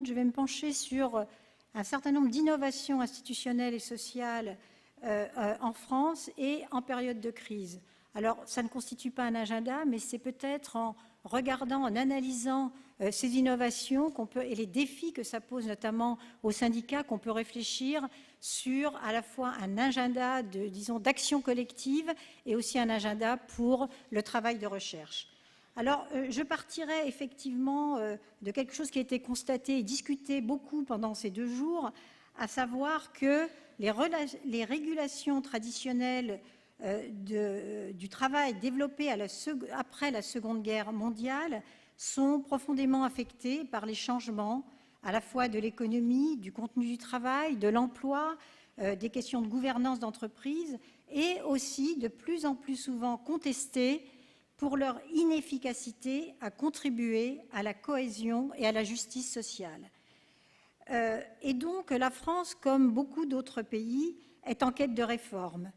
Je vais me pencher sur un certain nombre d'innovations institutionnelles et sociales en France et en période de crise. Alors, ça ne constitue pas un agenda, mais c'est peut-être en regardant, en analysant ces innovations et les défis que ça pose notamment aux syndicats qu'on peut réfléchir sur à la fois un agenda d'action collective et aussi un agenda pour le travail de recherche. Alors, je partirai effectivement de quelque chose qui a été constaté et discuté beaucoup pendant ces 2 jours, à savoir que les régulations traditionnelles du travail développées après la Seconde Guerre mondiale sont profondément affectées par les changements à la fois de l'économie, du contenu du travail, de l'emploi, des questions de gouvernance d'entreprise et aussi de plus en plus souvent contestées pour leur inefficacité à contribuer à la cohésion et à la justice sociale. Et donc la France, comme beaucoup d'autres pays, est en quête de réformes.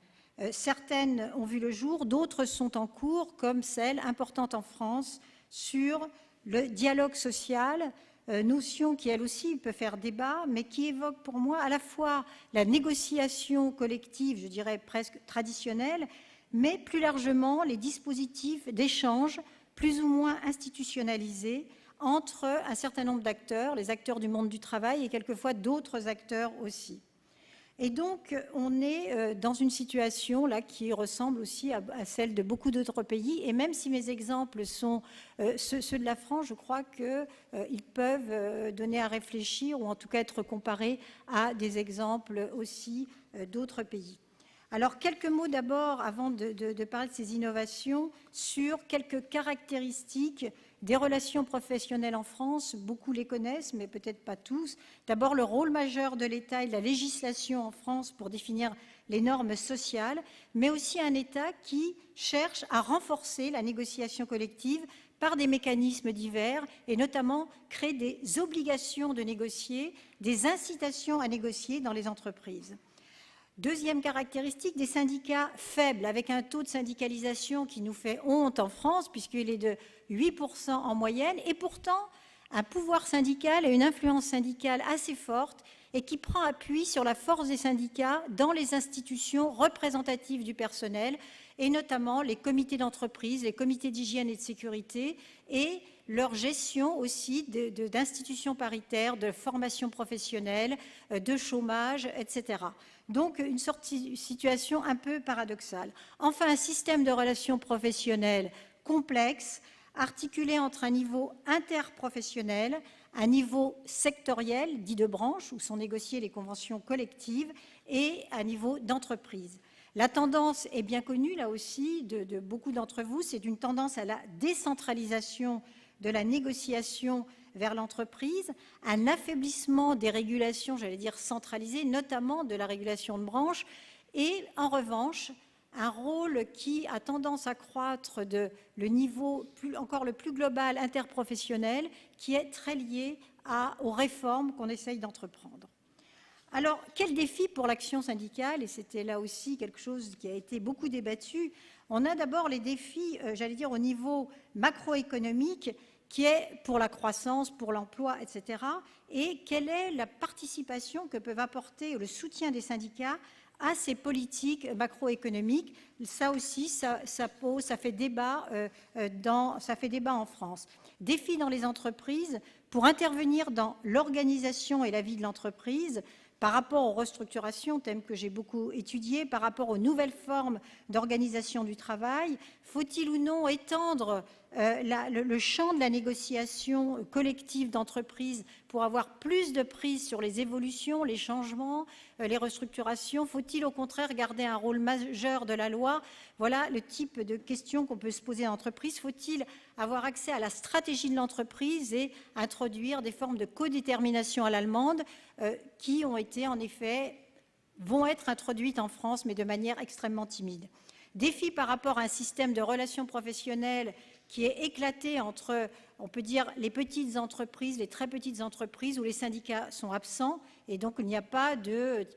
Certaines ont vu le jour, d'autres sont en cours, comme celle importante en France sur le dialogue social, notion qui elle aussi peut faire débat, mais qui évoque pour moi à la fois la négociation collective, je dirais presque traditionnelle, mais plus largement les dispositifs d'échange plus ou moins institutionnalisés entre un certain nombre d'acteurs, les acteurs du monde du travail et quelquefois d'autres acteurs aussi. Et donc, on est dans une situation là qui ressemble aussi à celle de beaucoup d'autres pays. Et même si mes exemples sont ceux de la France, je crois qu'ils peuvent donner à réfléchir ou en tout cas être comparés à des exemples aussi d'autres pays. Alors, quelques mots d'abord, avant de parler de ces innovations, sur quelques caractéristiques des relations professionnelles en France. Beaucoup les connaissent, mais peut-être pas tous. D'abord, le rôle majeur de l'État et de la législation en France pour définir les normes sociales, mais aussi un État qui cherche à renforcer la négociation collective par des mécanismes divers et notamment créer des obligations de négocier, des incitations à négocier dans les entreprises. Deuxième caractéristique, des syndicats faibles, avec un taux de syndicalisation qui nous fait honte en France, puisqu'il est de 8% en moyenne, et pourtant un pouvoir syndical et une influence syndicale assez forte, et qui prend appui sur la force des syndicats dans les institutions représentatives du personnel, et notamment les comités d'entreprise, les comités d'hygiène et de sécurité, et leur gestion aussi d'institutions paritaires, de formation professionnelle, de chômage, etc. Donc, une situation un peu paradoxale. Enfin, un système de relations professionnelles complexe, articulé entre un niveau interprofessionnel, un niveau sectoriel, dit de branche, où sont négociées les conventions collectives, et un niveau d'entreprise. La tendance est bien connue, là aussi, de beaucoup d'entre vous, c'est une tendance à la décentralisation de la négociation vers l'entreprise, un affaiblissement des régulations, j'allais dire centralisées, notamment de la régulation de branche, et en revanche, un rôle qui a tendance à croître le niveau encore le plus global interprofessionnel, qui est très lié aux réformes qu'on essaye d'entreprendre. Alors, quel défi pour l'action syndicale? Et c'était là aussi quelque chose qui a été beaucoup débattu. On a d'abord les défis, j'allais dire, au niveau macroéconomique, qui est pour la croissance, pour l'emploi, etc. Et quelle est la participation que peuvent apporter le soutien des syndicats à ces politiques macroéconomiques? Ça aussi, ça fait débat en France. Défis dans les entreprises pour intervenir dans l'organisation et la vie de l'entreprise, par rapport aux restructurations, thème que j'ai beaucoup étudié, par rapport aux nouvelles formes d'organisation du travail, faut-il ou non étendre le champ de la négociation collective d'entreprise pour avoir plus de prise sur les évolutions, les changements, les restructurations? Faut-il au contraire garder un rôle majeur de la loi? Voilà le type de questions qu'on peut se poser en entreprise. Faut-il avoir accès à la stratégie de l'entreprise et introduire des formes de codétermination à l'allemande qui ont été en effet, vont être introduites en France, mais de manière extrêmement timide. Défi par rapport à un système de relations professionnelles qui est éclaté entre, on peut dire, les petites entreprises, les très petites entreprises où les syndicats sont absents et donc il n'y a pas de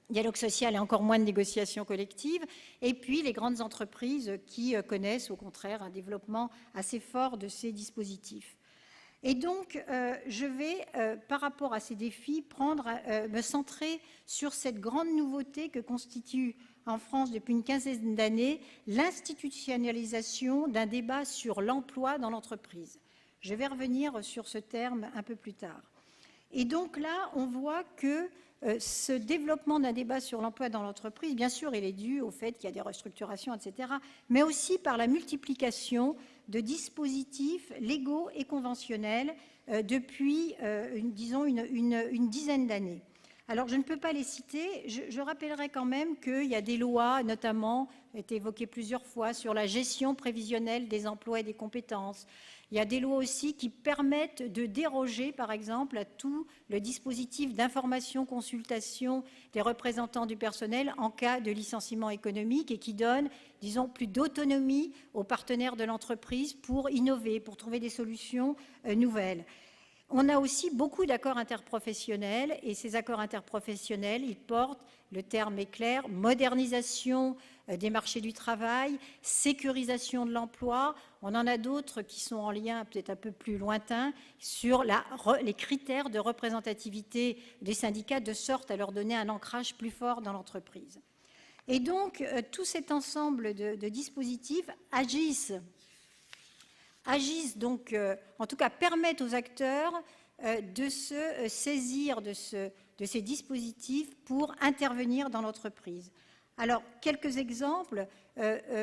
dialogue social et encore moins de négociation collective, et puis les grandes entreprises qui connaissent au contraire un développement assez fort de ces dispositifs. Et donc, je vais, par rapport à ces défis, me centrer sur cette grande nouveauté que constitue en France depuis une quinzaine d'années l'institutionnalisation d'un débat sur l'emploi dans l'entreprise. Je vais revenir sur ce terme un peu plus tard. Et donc là, on voit que ce développement d'un débat sur l'emploi dans l'entreprise, bien sûr, il est dû au fait qu'il y a des restructurations, etc., mais aussi par la multiplication de dispositifs légaux et conventionnels depuis, disons, une dizaine d'années. Alors, je ne peux pas les citer. Je rappellerai quand même qu'il y a des lois, notamment, été évoquées plusieurs fois, sur la gestion prévisionnelle des emplois et des compétences. Il y a des lois aussi qui permettent de déroger, par exemple, à tout le dispositif d'information-consultation des représentants du personnel en cas de licenciement économique et qui donnent, disons, plus d'autonomie aux partenaires de l'entreprise pour innover, pour trouver des solutions nouvelles. On a aussi beaucoup d'accords interprofessionnels et ces accords interprofessionnels, ils portent, le terme est clair, modernisation des marchés du travail, sécurisation de l'emploi. On en a d'autres qui sont en lien peut-être un peu plus lointain sur les critères de représentativité des syndicats de sorte à leur donner un ancrage plus fort dans l'entreprise. Et donc, tout cet ensemble de dispositifs agissent donc, en tout cas, permettent aux acteurs de se saisir de ces dispositifs pour intervenir dans l'entreprise. Alors, quelques exemples.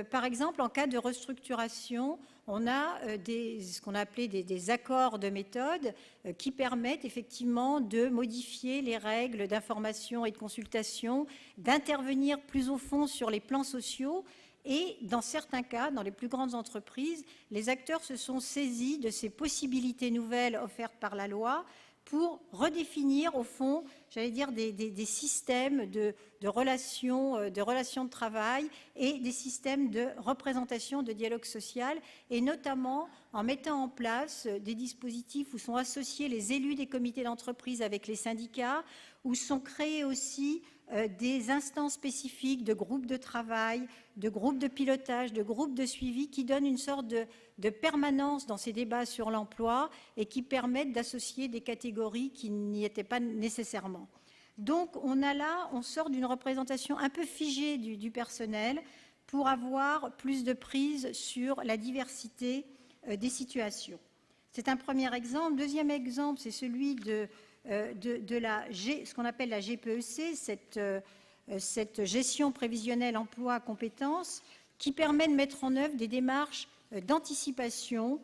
Par exemple, en cas de restructuration, on a ce qu'on a appelé des accords de méthode qui permettent effectivement de modifier les règles d'information et de consultation, d'intervenir plus au fond sur les plans sociaux. Et dans certains cas, dans les plus grandes entreprises, les acteurs se sont saisis de ces possibilités nouvelles offertes par la loi pour redéfinir, au fond, j'allais dire, des systèmes de relations de travail et des systèmes de représentation de dialogue social, et notamment en mettant en place des dispositifs où sont associés les élus des comités d'entreprise avec les syndicats, où sont créés aussi des instances spécifiques de groupes de travail, de groupes de pilotage, de groupes de suivi qui donnent une sorte de permanence dans ces débats sur l'emploi et qui permettent d'associer des catégories qui n'y étaient pas nécessairement. Donc on sort d'une représentation un peu figée du personnel pour avoir plus de prise sur la diversité des situations. C'est un premier exemple. Deuxième exemple, c'est celui de ce qu'on appelle la GPEC, cette gestion prévisionnelle emploi compétences, qui permet de mettre en œuvre des démarches d'anticipation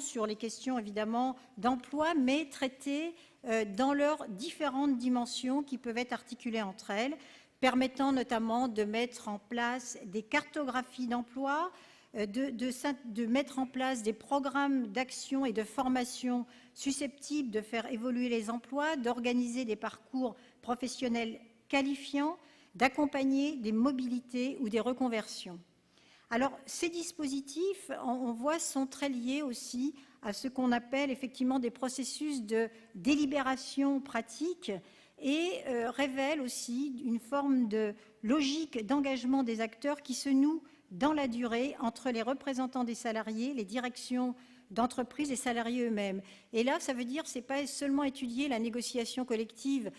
sur les questions évidemment d'emploi, mais traitées dans leurs différentes dimensions qui peuvent être articulées entre elles, permettant notamment de mettre en place des cartographies d'emploi, de mettre en place des programmes d'action et de formation susceptibles de faire évoluer les emplois, d'organiser des parcours professionnels qualifiants, d'accompagner des mobilités ou des reconversions. Alors, ces dispositifs, on voit, sont très liés aussi à ce qu'on appelle effectivement des processus de délibération pratique et révèlent aussi une forme de logique d'engagement des acteurs qui se noue dans la durée entre les représentants des salariés, les directions d'entreprise et salariés eux-mêmes. Et là, ça veut dire que ce n'est pas seulement étudier la négociation collective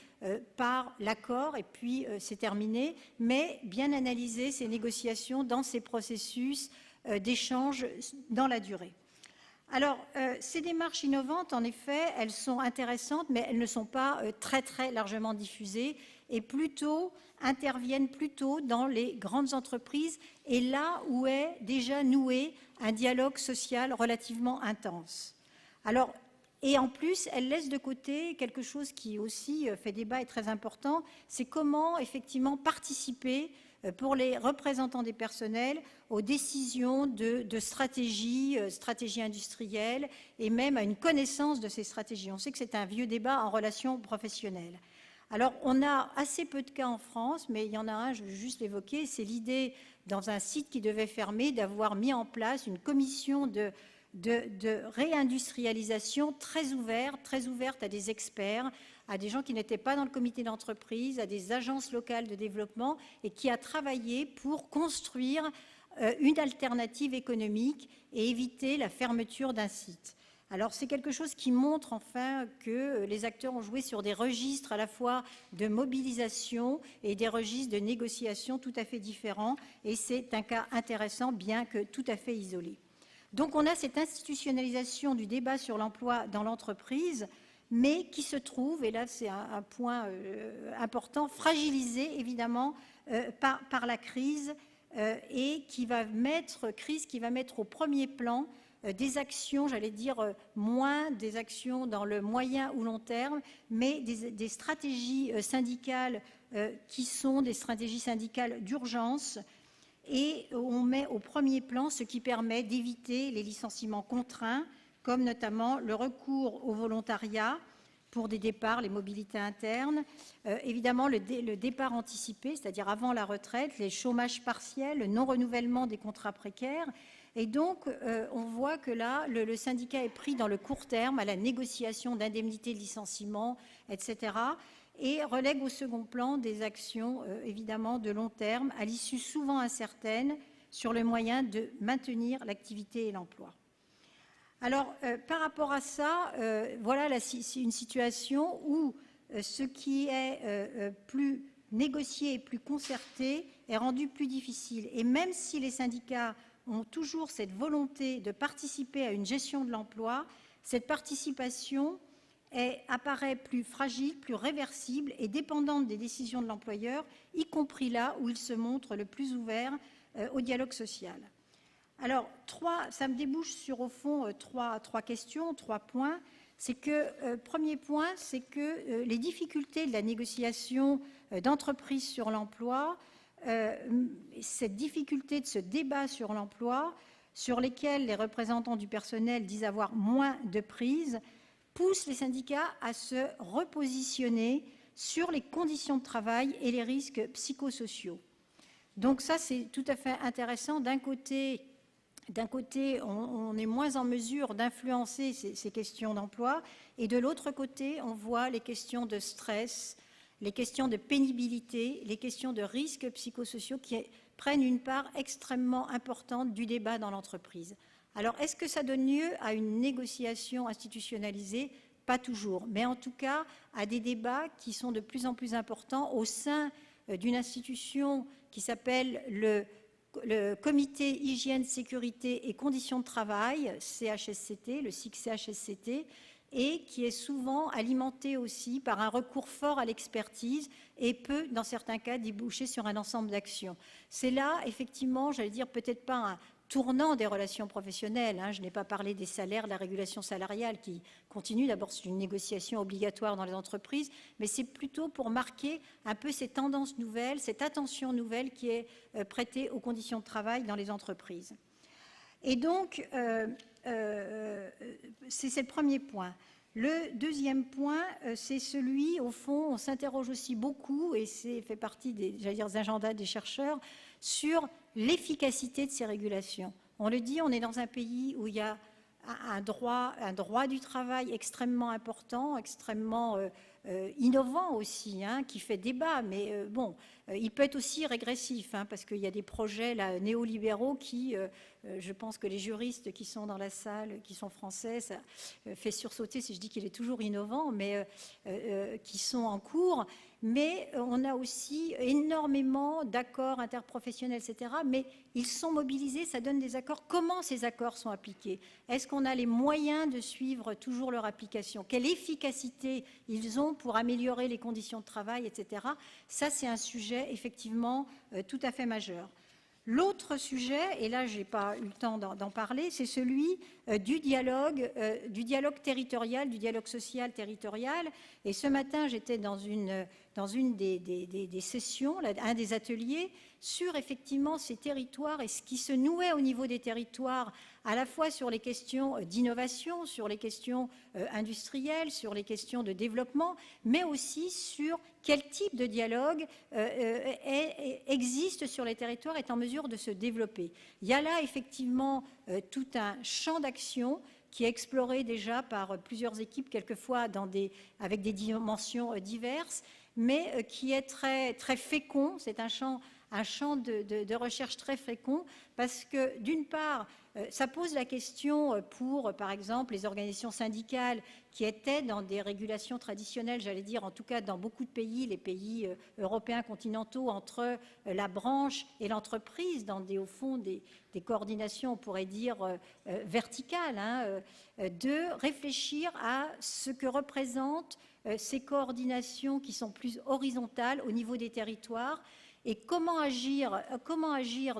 par l'accord et puis c'est terminé, mais bien analyser ces négociations dans ces processus d'échange dans la durée. Alors, ces démarches innovantes, en effet, elles sont intéressantes, mais elles ne sont pas très, très largement diffusées et interviennent plutôt dans les grandes entreprises et là où est déjà noué un dialogue social relativement intense. Alors, et en plus, elles laissent de côté quelque chose qui aussi fait débat et très important, c'est comment effectivement participer pour les représentants des personnels aux décisions de stratégie industrielle et même à une connaissance de ces stratégies. On sait que c'est un vieux débat en relations professionnelles. Alors, on a assez peu de cas en France, mais il y en a un, je veux juste l'évoquer, c'est l'idée, dans un site qui devait fermer, d'avoir mis en place une commission de réindustrialisation très ouverte à des experts, à des gens qui n'étaient pas dans le comité d'entreprise, à des agences locales de développement, et qui a travaillé pour construire une alternative économique et éviter la fermeture d'un site. Alors c'est quelque chose qui montre enfin que les acteurs ont joué sur des registres à la fois de mobilisation et des registres de négociation tout à fait différents, et c'est un cas intéressant bien que tout à fait isolé. Donc on a cette institutionnalisation du débat sur l'emploi dans l'entreprise, mais qui se trouve, et là c'est un point important, fragilisé évidemment par la crise, et qui va mettre au premier plan des actions, j'allais dire moins des actions dans le moyen ou long terme, mais des stratégies syndicales qui sont des stratégies syndicales d'urgence, et on met au premier plan ce qui permet d'éviter les licenciements contraints, comme notamment le recours au volontariat pour des départs, les mobilités internes, évidemment le départ anticipé, c'est-à-dire avant la retraite, les chômages partiels, le non-renouvellement des contrats précaires. Et donc, on voit que là, le syndicat est pris dans le court terme à la négociation d'indemnités de licenciement, etc., et relègue au second plan des actions, évidemment, de long terme, à l'issue souvent incertaine, sur le moyen de maintenir l'activité et l'emploi. Alors, par rapport à ça, voilà une situation où ce qui est plus négocié et plus concerté est rendu plus difficile. Et même si les syndicats ont toujours cette volonté de participer à une gestion de l'emploi, cette participation apparaît plus fragile, plus réversible et dépendante des décisions de l'employeur, y compris là où il se montre le plus ouvert au dialogue social. Alors, ça me débouche sur, au fond, trois questions, 3 points. C'est que, premier point, c'est que les difficultés de la négociation d'entreprise sur l'emploi, cette difficulté de ce débat sur l'emploi, sur lesquels les représentants du personnel disent avoir moins de prise, poussent les syndicats à se repositionner sur les conditions de travail et les risques psychosociaux. Donc ça, c'est tout à fait intéressant. D'un côté, on est moins en mesure d'influencer ces questions d'emploi, et de l'autre côté, on voit les questions de stress, les questions de pénibilité, les questions de risques psychosociaux qui prennent une part extrêmement importante du débat dans l'entreprise. Alors, est-ce que ça donne lieu à une négociation institutionnalisée ? Pas toujours, mais en tout cas à des débats qui sont de plus en plus importants au sein d'une institution qui s'appelle le Comité Hygiène, Sécurité et Conditions de Travail, CHSCT, le SIC CHSCT, et qui est souvent alimenté aussi par un recours fort à l'expertise et peut, dans certains cas, déboucher sur un ensemble d'actions. C'est là, effectivement, j'allais dire peut-être pas un tournant des relations professionnelles. Je n'ai pas parlé des salaires, de la régulation salariale qui continue. D'abord, c'est une négociation obligatoire dans les entreprises, mais c'est plutôt pour marquer un peu ces tendances nouvelles, cette attention nouvelle qui est prêtée aux conditions de travail dans les entreprises. Et donc, c'est le premier point. Le deuxième point, c'est celui, au fond, on s'interroge aussi beaucoup, et c'est fait partie des agendas des chercheurs, sur l'efficacité de ces régulations. On le dit, on est dans un pays où il y a un droit du travail extrêmement important, extrêmement innovant aussi, qui fait débat, mais bon, il peut être aussi régressif, parce qu'il y a des projets là, néolibéraux qui, je pense que les juristes qui sont dans la salle, qui sont français, ça fait sursauter si je dis qu'il est toujours innovant, mais qui sont en cours. Mais on a aussi énormément d'accords interprofessionnels, etc. Mais ils sont mobilisés, ça donne des accords. Comment ces accords sont appliqués? Est-ce qu'on a les moyens de suivre toujours leur application? Quelle efficacité ils ont pour améliorer les conditions de travail, etc. Ça, c'est un sujet effectivement tout à fait majeur. L'autre sujet, et là je n'ai pas eu le temps d'en parler, c'est celui du dialogue territorial, du dialogue social territorial. Et ce matin, j'étais dans une des sessions, un des ateliers, sur effectivement ces territoires et ce qui se nouait au niveau des territoires, à la fois sur les questions d'innovation, sur les questions industrielles, sur les questions de développement, mais aussi sur quel type de dialogue existe sur les territoires, est en mesure de se développer. Il y a là effectivement tout un champ d'action qui est exploré déjà par plusieurs équipes, quelquefois avec des dimensions diverses, mais qui est très, très fécond. C'est un champ un champ de recherche très fécond parce que, d'une part, ça pose la question pour, par exemple, les organisations syndicales qui étaient dans des régulations traditionnelles, j'allais dire, en tout cas dans beaucoup de pays, les pays européens continentaux, entre la branche et l'entreprise, dans au fond, des coordinations, on pourrait dire, verticales, hein, de réfléchir à ce que représentent ces coordinations qui sont plus horizontales au niveau des territoires et comment agir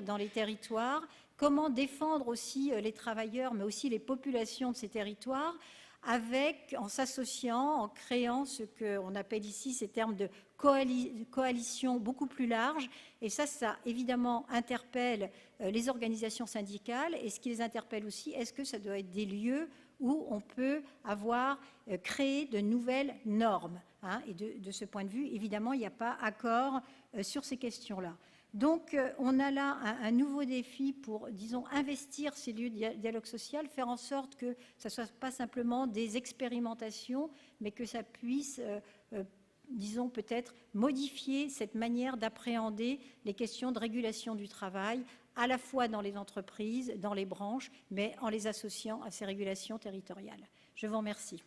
dans les territoires, comment défendre aussi les travailleurs, mais aussi les populations de ces territoires, en s'associant, en créant ce qu'on appelle ici ces termes de coalition beaucoup plus large. Et ça évidemment interpelle les organisations syndicales. Et ce qui les interpelle aussi, est-ce que ça doit être des lieux où on peut avoir créé de nouvelles normes, hein, et de ce point de vue, évidemment, il n'y a pas accord sur ces questions-là. Donc, on a là un nouveau défi pour, disons, investir ces lieux de dialogue social, faire en sorte que ça ne soit pas simplement des expérimentations, mais que ça puisse, disons, peut-être modifier cette manière d'appréhender les questions de régulation du travail, à la fois dans les entreprises, dans les branches, mais en les associant à ces régulations territoriales. Je vous remercie.